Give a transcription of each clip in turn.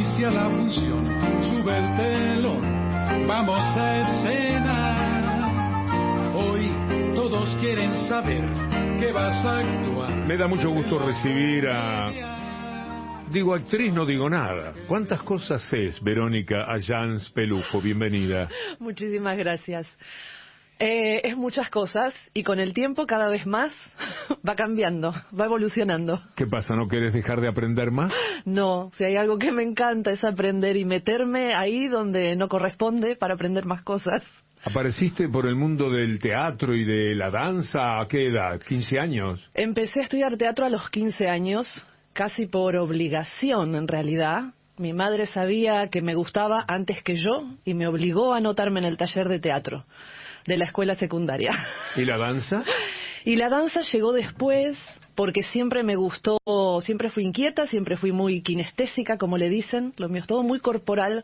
inicia la función, sube el telón, vamos a escena. Hoy todos quieren saber que vas a actuar. Me da mucho gusto recibir a... Digo actriz, no digo nada. ¿Cuántas cosas es Verónica Ayans Pelujo? Bienvenida. Muchísimas gracias. Es muchas cosas y con el tiempo cada vez más va cambiando, va evolucionando. ¿Qué pasa? ¿No querés dejar de aprender más? No, si hay algo que me encanta es aprender y meterme ahí donde no corresponde para aprender más cosas. ¿Apareciste por el mundo del teatro y de la danza a qué edad? ¿15 años? Empecé a estudiar teatro a los 15 años, casi por obligación en realidad. Mi madre sabía que me gustaba antes que yo y me obligó a anotarme en el taller de teatro de la escuela secundaria. ¿Y la danza? Y la danza llegó después porque siempre me gustó, siempre fui inquieta, siempre fui muy kinestésica, como le dicen, lo mío es todo muy corporal,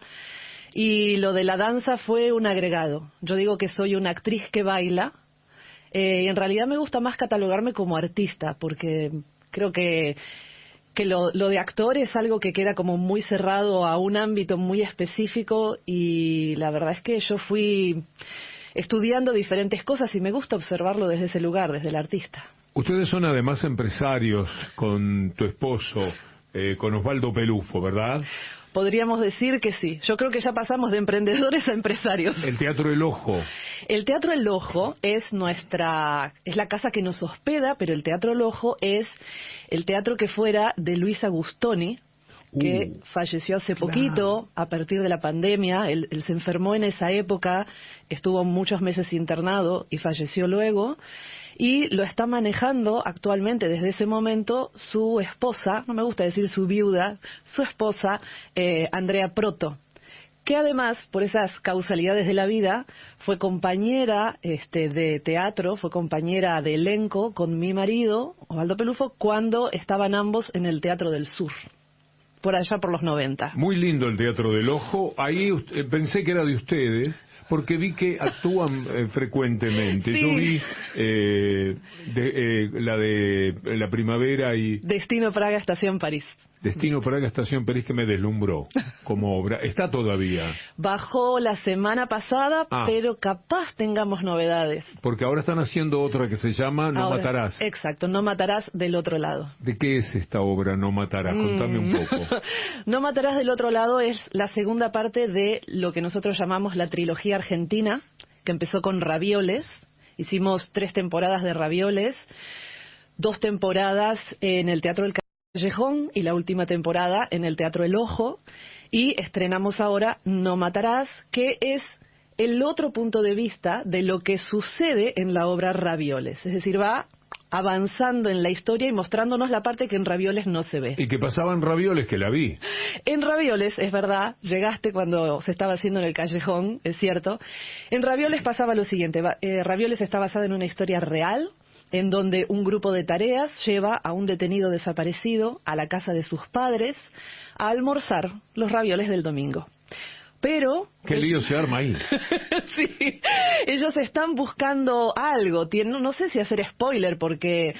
y lo de la danza fue un agregado. Yo digo que soy una actriz que baila, y en realidad me gusta más catalogarme como artista, porque creo que lo de actor es algo que queda como muy cerrado a un ámbito muy específico, y la verdad es que yo fui estudiando diferentes cosas y me gusta observarlo desde ese lugar, desde el artista. Ustedes son además empresarios con tu esposo, con Osvaldo Pelufo, ¿verdad? Podríamos decir que sí. Yo creo que ya pasamos de emprendedores a empresarios. El Teatro El Ojo. El Teatro El Ojo es la casa que nos hospeda, pero el Teatro El Ojo es el teatro que fuera de Luis Agustoni, que falleció hace poquito, a partir de la pandemia. Él se enfermó en esa época, estuvo muchos meses internado y falleció luego. Y lo está manejando actualmente desde ese momento su esposa, no me gusta decir su viuda, su esposa, Andrea Proto, que además, por esas causalidades de la vida, fue compañera de teatro, fue compañera de elenco con mi marido, Osvaldo Pelufo, cuando estaban ambos en el Teatro del Sur, por allá por los 90. Muy lindo el Teatro del Ojo. Ahí pensé que era de ustedes, porque vi que actúan frecuentemente. Sí. Yo vi la de la primavera y... Destino Praga, Estación París. Destino Praga, Estación París, que me deslumbró como obra. Está todavía. Bajó la semana pasada, pero capaz tengamos novedades. Porque ahora están haciendo otra que se llama No Matarás. Exacto, No Matarás del otro lado. ¿De qué es esta obra, No Matarás? Contame un poco. No Matarás del otro lado es la segunda parte de lo que nosotros llamamos la trilogía argentina, que empezó con Ravioles. Hicimos 3 temporadas de Ravioles, 2 temporadas en el Teatro del Callejón y la última temporada en el Teatro El Ojo, y estrenamos ahora No Matarás, que es el otro punto de vista de lo que sucede en la obra Ravioles, es decir, va avanzando en la historia y mostrándonos la parte que en Ravioles no se ve. ¿Y que pasaba en Ravioles, que la vi? En Ravioles, es verdad, llegaste cuando se estaba haciendo en el Callejón, es cierto. En Ravioles pasaba lo siguiente, Ravioles está basada en una historia real, en donde un grupo de tareas lleva a un detenido desaparecido a la casa de sus padres a almorzar los ravioles del domingo. Pero... ¿Qué lío se arma ahí? Sí, ellos están buscando algo. No sé si hacer spoiler, porque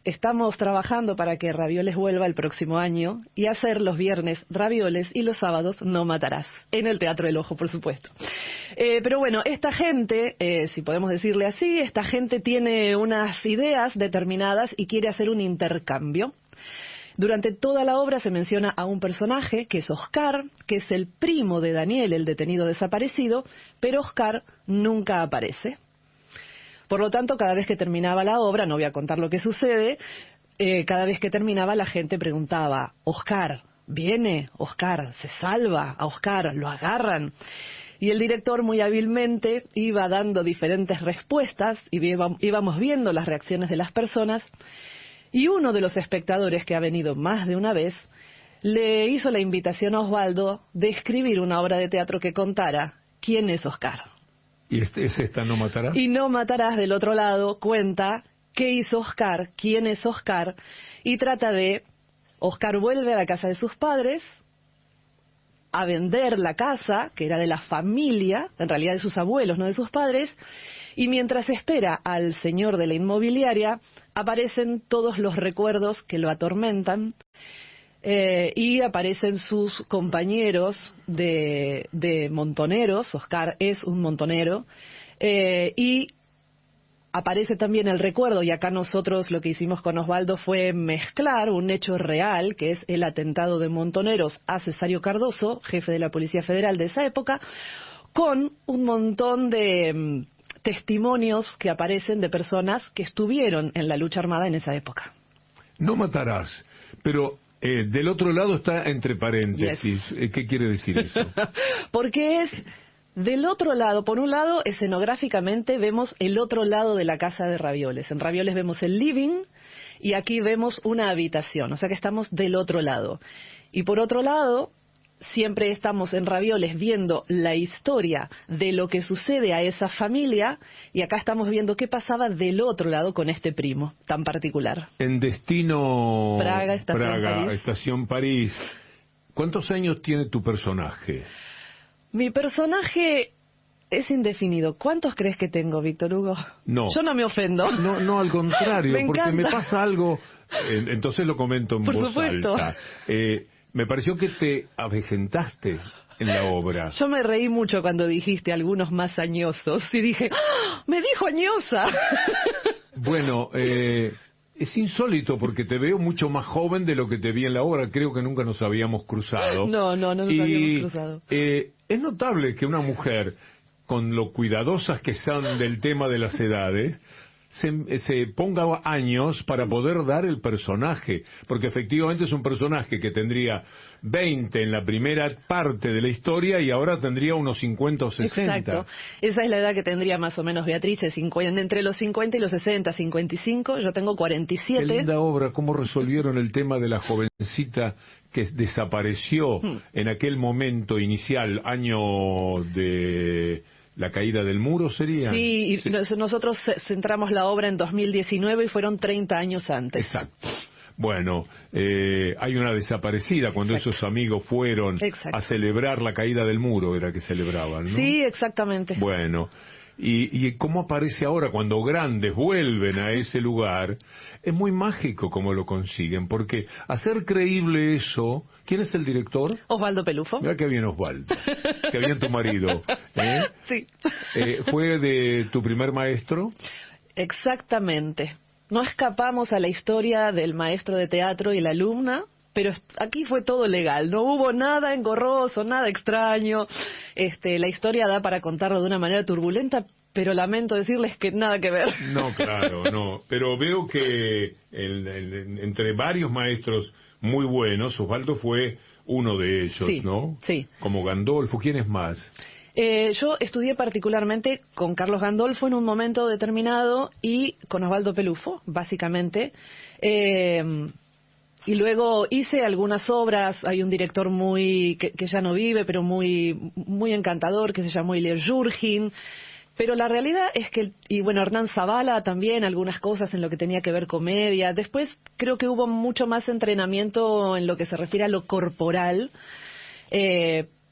estamos trabajando para que Ravioles vuelva el próximo año y hacer los viernes Ravioles y los sábados No Matarás, en el Teatro El Ojo, por supuesto. Pero bueno, esta gente, si podemos decirle así, esta gente tiene unas ideas determinadas y quiere hacer un intercambio. Durante toda la obra se menciona a un personaje, que es Oscar, que es el primo de Daniel, el detenido desaparecido, pero Oscar nunca aparece. Por lo tanto, cada vez que terminaba la obra, no voy a contar lo que sucede, cada vez que terminaba la gente preguntaba, ¿Oscar viene? ¿Oscar se salva? ¿A Oscar lo agarran? Y el director muy hábilmente iba dando diferentes respuestas y íbamos viendo las reacciones de las personas. Y uno de los espectadores, que ha venido más de una vez, le hizo la invitación a Osvaldo de escribir una obra de teatro que contara quién es Oscar. ¿Y es esta No Matarás? Y No Matarás, del otro lado, cuenta qué hizo Oscar, quién es Oscar, y trata de... Oscar vuelve a la casa de sus padres a vender la casa, que era de la familia, en realidad de sus abuelos, no de sus padres, y mientras espera al señor de la inmobiliaria, aparecen todos los recuerdos que lo atormentan. y aparecen sus compañeros de montoneros. Oscar es un montonero, y aparece también el recuerdo, y acá nosotros lo que hicimos con Osvaldo fue mezclar un hecho real, que es el atentado de Montoneros a Cesario Cardoso, jefe de la Policía Federal de esa época, con un montón de testimonios que aparecen de personas que estuvieron en la lucha armada en esa época. No matarás, pero del otro lado está entre paréntesis. Yes. ¿Qué quiere decir eso? Porque es del otro lado. Por un lado, escenográficamente vemos el otro lado de la casa de Ravioles. En Ravioles vemos el living y aquí vemos una habitación, o sea que estamos del otro lado. Y por otro lado, siempre estamos en Ravioles viendo la historia de lo que sucede a esa familia, y acá estamos viendo qué pasaba del otro lado con este primo tan particular. En Destino Praga, París. Estación París. ¿Cuántos años tiene tu personaje? Mi personaje es indefinido. ¿Cuántos crees que tengo, Víctor Hugo? No. Yo no me ofendo. No, al contrario, porque me pasa algo, entonces lo comento en voz alta. Me pareció que te avejentaste en la obra. Yo me reí mucho cuando dijiste algunos más añosos y dije, ¡oh, me dijo añosa! Bueno, es insólito porque te veo mucho más joven de lo que te vi en la obra. Creo que nunca nos habíamos cruzado. No nos habíamos cruzado. Es notable que una mujer, con lo cuidadosas que son del tema de las edades, se ponga años para poder dar el personaje, porque efectivamente es un personaje que tendría 20 en la primera parte de la historia y ahora tendría unos 50 o 60. Exacto, esa es la edad que tendría más o menos Beatriz, entre los 50 y los 60, 55, yo tengo 47. Qué linda obra, cómo resolvieron el tema de la jovencita que desapareció en aquel momento inicial, año de la caída del muro, ¿sería? Sí, y nosotros centramos la obra en 2019 y fueron 30 años antes. Exacto. Bueno, hay una desaparecida cuando esos amigos fueron a celebrar la caída del muro, era que celebraban, ¿no? Sí, exactamente. Bueno, y cómo aparece ahora cuando grandes vuelven a ese lugar, es muy mágico cómo lo consiguen, porque hacer creíble eso... ¿Quién es el director? Osvaldo Pelufo. Mira qué bien Osvaldo, qué bien tu marido. Sí. ¿Fue de tu primer maestro? Exactamente. No escapamos a la historia del maestro de teatro y la alumna, pero aquí fue todo legal, no hubo nada engorroso, nada extraño. La historia da para contarlo de una manera turbulenta, pero lamento decirles que nada que ver. No, claro, no. Pero veo que entre varios maestros muy buenos, Osvaldo fue uno de ellos, sí, ¿no? Sí. Como Gandolfo, ¿quién es más? Yo estudié particularmente con Carlos Gandolfo en un momento determinado y con Osvaldo Pelufo, básicamente. Y luego hice algunas obras. Hay un director que ya no vive, pero muy encantador, que se llamó Ilir Jurgin. Pero la realidad es que, y bueno, Hernán Zavala también, algunas cosas en lo que tenía que ver comedia. Después creo que hubo mucho más entrenamiento en lo que se refiere a lo corporal.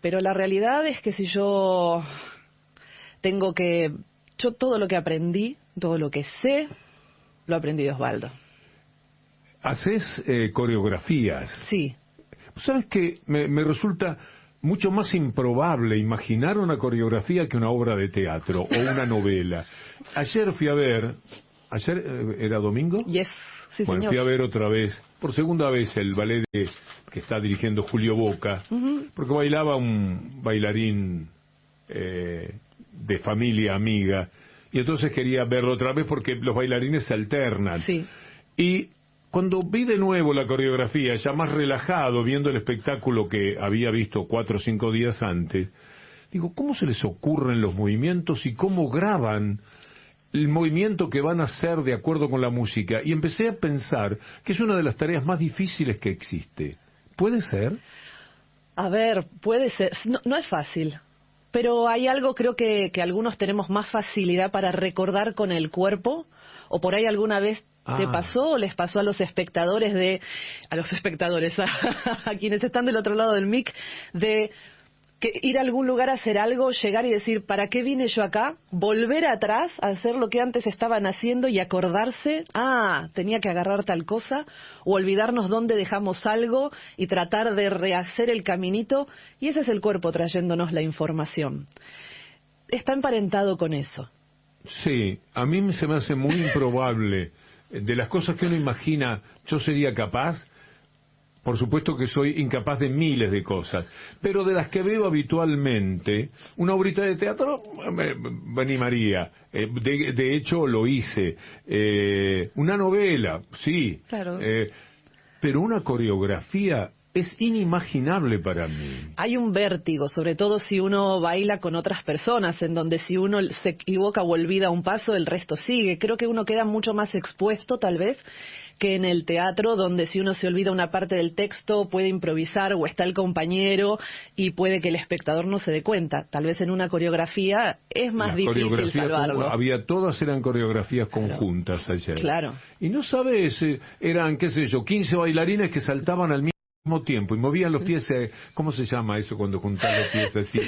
Pero la realidad es que si yo todo lo que aprendí, todo lo que sé, lo aprendí de Osvaldo. ¿Haces coreografías? Sí. ¿Sabes qué? Me resulta mucho más improbable imaginar una coreografía que una obra de teatro o una novela. Ayer fui a ver... ¿Ayer era domingo? Yes, sí, bueno, señor. Fui a ver otra vez, por segunda vez, el ballet que está dirigiendo Julio Boca, porque bailaba un bailarín de familia amiga, y entonces quería verlo otra vez porque los bailarines se alternan. Sí. Y cuando vi de nuevo la coreografía, ya más relajado, viendo el espectáculo que había visto 4 o 5 días antes, digo, ¿cómo se les ocurren los movimientos y cómo graban el movimiento que van a hacer de acuerdo con la música? Y empecé a pensar que es una de las tareas más difíciles que existe. ¿Puede ser? A ver, puede ser. No es fácil. Pero hay algo, creo que algunos tenemos más facilidad para recordar con el cuerpo, o por ahí alguna vez te pasó o les pasó a los espectadores, a quienes están del otro lado del mic, de que ir a algún lugar a hacer algo, llegar y decir, ¿para qué vine yo acá? Volver atrás, a hacer lo que antes estaban haciendo y acordarse, tenía que agarrar tal cosa, o olvidarnos dónde dejamos algo y tratar de rehacer el caminito, y ese es el cuerpo trayéndonos la información. Está emparentado con eso. Sí, a mí se me hace muy improbable. De las cosas que uno imagina, yo sería capaz. Por supuesto que soy incapaz de miles de cosas, pero de las que veo habitualmente, una obrita de teatro me animaría. De hecho, lo hice. Una novela, sí. Claro. Pero una coreografía es inimaginable para mí. Hay un vértigo, sobre todo si uno baila con otras personas, en donde si uno se equivoca o olvida un paso, el resto sigue. Creo que uno queda mucho más expuesto, tal vez, que en el teatro, donde si uno se olvida una parte del texto, puede improvisar o está el compañero y puede que el espectador no se dé cuenta. Tal vez en una coreografía es más difícil salvarlo. Todas eran coreografías conjuntas ayer. Claro. Y no sabes, eran, qué sé yo, 15 bailarines que saltaban al mismo tiempo y movían los pies, ¿cómo se llama eso cuando juntan los pies así?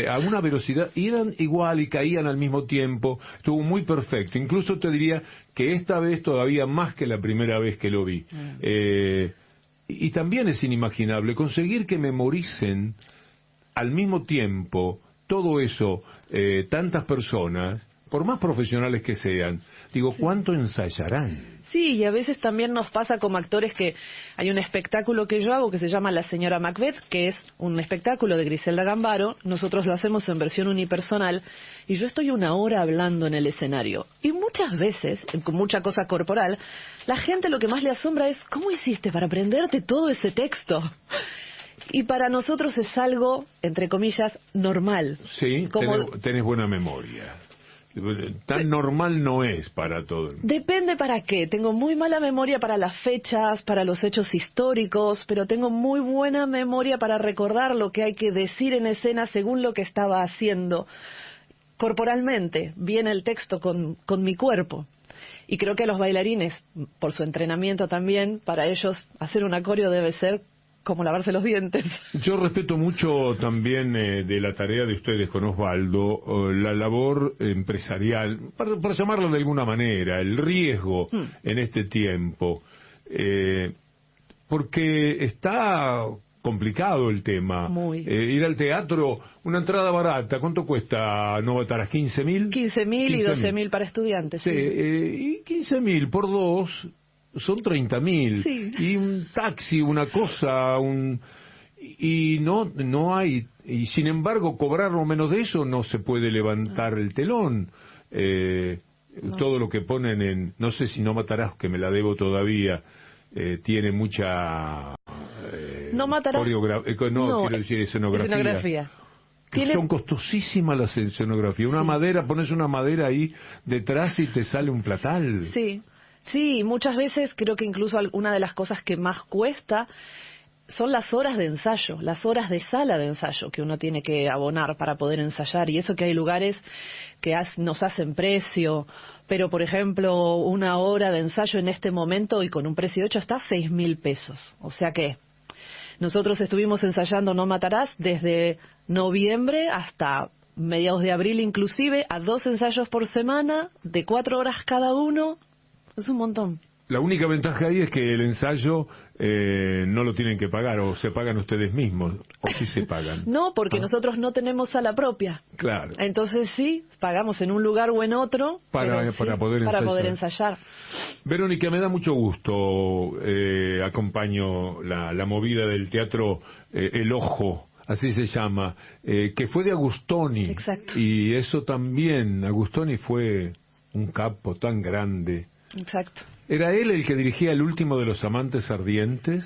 A una velocidad, y eran igual y caían al mismo tiempo, estuvo muy perfecto. Incluso te diría que esta vez todavía más que la primera vez que lo vi. Y también es inimaginable conseguir que memoricen al mismo tiempo todo eso, tantas personas, por más profesionales que sean. Digo, ¿cuánto ensayarán? Sí, y a veces también nos pasa como actores que hay un espectáculo que yo hago que se llama La Señora Macbeth, que es un espectáculo de Griselda Gambaro. Nosotros lo hacemos en versión unipersonal y yo estoy 1 hora hablando en el escenario. Y muchas veces, con mucha cosa corporal, la gente lo que más le asombra es ¿cómo hiciste para aprenderte todo ese texto? Y para nosotros es algo, entre comillas, normal. Sí, tenés buena memoria. Tan normal no es para todo. Depende para qué. Tengo muy mala memoria para las fechas, para los hechos históricos, pero tengo muy buena memoria para recordar lo que hay que decir en escena según lo que estaba haciendo. Corporalmente, viene el texto con mi cuerpo. Y creo que a los bailarines, por su entrenamiento también, para ellos hacer un acorio debe ser como lavarse los dientes. Yo respeto mucho también de la tarea de ustedes con Osvaldo, la labor empresarial, para llamarlo de alguna manera, el riesgo en este tiempo, porque está complicado el tema. Ir al teatro, una entrada barata, ¿cuánto cuesta? ¿No batarás? ¿15.000? 15.000 y 12.000 para estudiantes. Sí, y 15.000 por 2... son 30.000. Sí. Y un taxi, una cosa, y no hay, y sin embargo cobrar lo menos de eso no se puede levantar el telón. Todo lo que ponen en, no sé si No Matarás, que me la debo todavía, tiene mucha No Matarás, quiero decir escenografía. Son costosísimas las escenografías. Una madera, pones una madera ahí detrás y te sale un platal. Sí, muchas veces creo que incluso una de las cosas que más cuesta son las horas de ensayo, las horas de sala de ensayo que uno tiene que abonar para poder ensayar. Y eso que hay lugares que nos hacen precio, pero por ejemplo 1 hora de ensayo en este momento y con un precio hecho está 6.000 pesos. O sea que nosotros estuvimos ensayando No Matarás desde noviembre hasta mediados de abril inclusive, a 2 ensayos por semana, de 4 horas cada uno. Es un montón. La única ventaja ahí es que el ensayo no lo tienen que pagar, o se pagan ustedes mismos, o sí se pagan. No, porque nosotros no tenemos sala propia. Claro. Entonces sí, pagamos en un lugar o en otro para poder ensayar. Verónica, me da mucho gusto, acompaño la movida del teatro El Ojo, así se llama, que fue de Agustoni. Exacto. Y eso también, Agustoni fue un capo tan grande. Exacto. ¿Era él el que dirigía El último de los amantes ardientes?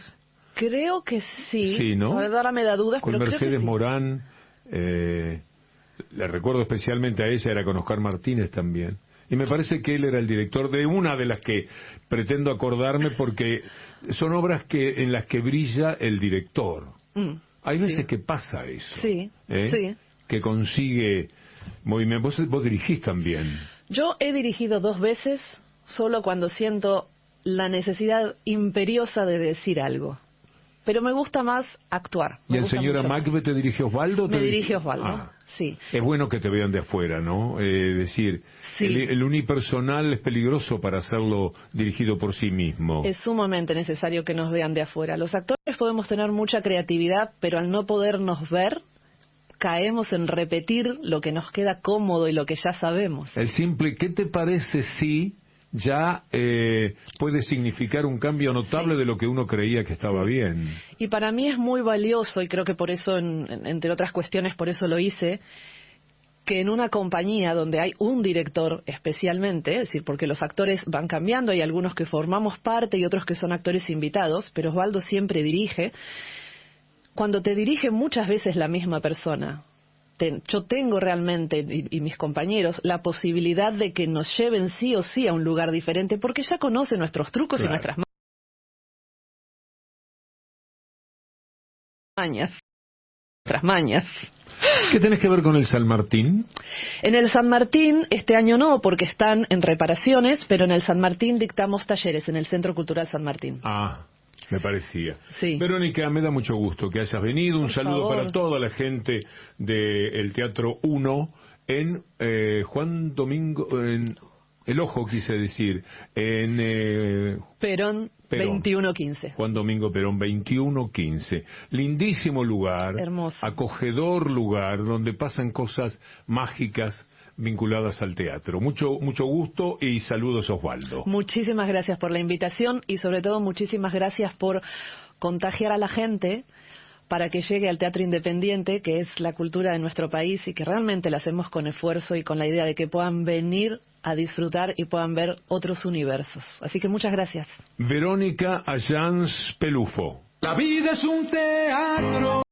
Creo que sí. Sí, ¿no? Ahora me da dudas, con pero Mercedes creo que sí. Morán, le recuerdo especialmente a ella, era con Oscar Martínez también. Y me parece que él era el director de una de las que pretendo acordarme, porque son obras en las que brilla el director. Hay veces que pasa eso. Sí. Que consigue movimiento. Vos dirigís también. Yo he dirigido 2 veces, solo cuando siento la necesidad imperiosa de decir algo. pero me gusta más actuar. ¿Y el señora Macbeth te dirige Osvaldo? Me dirige Osvaldo, sí. Es bueno que te vean de afuera, ¿no? Decir, sí. el unipersonal es peligroso para hacerlo dirigido por sí mismo. Es sumamente necesario que nos vean de afuera. Los actores podemos tener mucha creatividad, pero al no podernos ver, caemos en repetir lo que nos queda cómodo y lo que ya sabemos. El simple, ¿qué te parece si ya puede significar un cambio notable de lo que uno creía que estaba bien? Y para mí es muy valioso, y creo que por eso, entre otras cuestiones, por eso lo hice, que en una compañía donde hay un director especialmente, es decir, porque los actores van cambiando, hay algunos que formamos parte y otros que son actores invitados, pero Osvaldo siempre dirige. Cuando te dirige muchas veces la misma persona, yo tengo realmente, y mis compañeros, la posibilidad de que nos lleven sí o sí a un lugar diferente, porque ya conoce nuestros trucos y nuestras mañas. ¿Qué tenés que ver con el San Martín? En el San Martín, este año no, porque están en reparaciones, pero en el San Martín dictamos talleres, en el Centro Cultural San Martín. Me parecía. Sí. Verónica, me da mucho gusto que hayas venido. Un saludo para toda la gente del Teatro 1 en Juan Domingo, en El Ojo, quise decir, en Perón 2115. Juan Domingo Perón 2115. Lindísimo lugar, hermoso, acogedor lugar, donde pasan cosas mágicas vinculadas al teatro. Mucho gusto y saludos, Osvaldo. Muchísimas gracias por la invitación y sobre todo muchísimas gracias por contagiar a la gente para que llegue al teatro independiente, que es la cultura de nuestro país y que realmente la hacemos con esfuerzo y con la idea de que puedan venir a disfrutar y puedan ver otros universos. Así que muchas gracias. Verónica Ayans Pelufo. La vida es un teatro.